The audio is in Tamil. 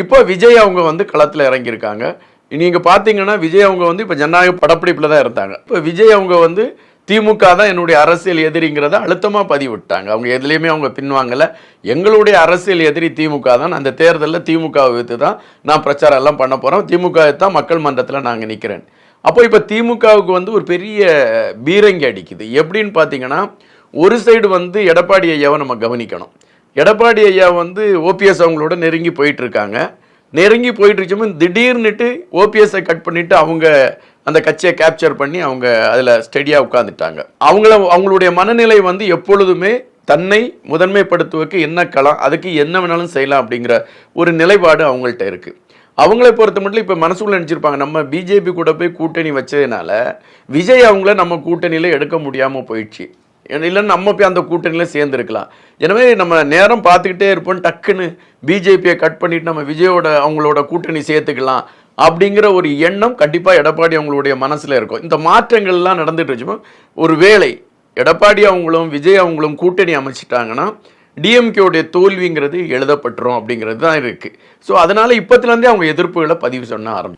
இப்போ விஜய் அவங்க வந்து களத்தில் இறங்கியிருக்காங்க. நீங்கள் பார்த்தீங்கன்னா விஜய் அவங்க வந்து இப்போ ஜனநாயக படப்பிடிப்பில் தான் இருந்தாங்க. இப்போ விஜய் அவங்க வந்து திமுக தான் என்னுடைய அரசியல் எதிரிங்கிறத அழுத்தமாக பதிவிட்டாங்க. அவங்க எதுலேயுமே அவங்க பின்வாங்கலை. எங்களுடைய அரசியல் எதிரி திமுக தான். அந்த தேர்தலில் திமுகவை வைத்து தான் நான் பிரச்சாரம் எல்லாம் பண்ண போகிறோம். திமுக தான் மக்கள் மன்றத்தில் நாங்கள் நிற்கிறேன். அப்போ இப்போ திமுகவுக்கு வந்து ஒரு பெரிய பீரங்கி அடிக்குது. எப்படின்னு பார்த்தீங்கன்னா, ஒரு சைடு வந்து எடப்பாடி ஐயாவை நம்ம கவனிக்கணும். எடப்பாடி ஐயா வந்து ஓபிஎஸ் அவங்களோட நெருங்கி போயிட்டு இருக்காங்க. நெருங்கி போயிட்டு இருக்கும்போது திடீர்னுட்டு ஓபிஎஸ்ஸை கட் பண்ணிட்டு அவங்க அந்த கட்சியை கேப்சர் பண்ணி அவங்க அதில் ஸ்டெடியாக உட்காந்துட்டாங்க. அவங்களுடைய மனநிலை வந்து எப்பொழுதுமே தன்னை முதன்மைப்படுத்துவதற்கு என்ன களம், அதுக்கு என்ன வேணாலும் செய்யலாம் அப்படிங்கிற ஒரு நிலைப்பாடு அவங்கள்ட்ட இருக்குது. அவங்கள பொறுத்த மட்டும் இப்போ மனசுக்குள்ள நினச்சிருப்பாங்க, நம்ம பிஜேபி கூட போய் கூட்டணி வச்சதுனால விஜய் அவங்கள நம்ம கூட்டணியில் எடுக்க முடியாமல் போயிடுச்சு, இல்லைன்னு நம்ம போய் அந்த கூட்டணியில் சேர்ந்துருக்கலாம். எனவே நம்ம நேரம் பார்த்துக்கிட்டே இருப்போம், டக்குன்னு பிஜேபியை கட் பண்ணிட்டு நம்ம விஜயோட அவங்களோட கூட்டணி சேர்த்துக்கலாம் அப்படிங்கிற ஒரு எண்ணம் கண்டிப்பாக எடப்பாடி அவங்களுடைய மனசில் இருக்கும். இந்த மாற்றங்கள்லாம் நடந்துட்டு வச்சுப்போம். ஒரு வேளை எடப்பாடி அவங்களும் விஜய் அவங்களும் கூட்டணி அமைச்சிட்டாங்கன்னா டிஎம்கேவுடைய தோல்விங்கிறது எழுதப்பட்டுரும் அப்படிங்கிறது தான் இருக்குது. ஸோ அதனால் இப்போத்துலேருந்தே அவங்க எதிர்ப்புகளை பதிவு சொன்ன ஆரம்பிச்சு.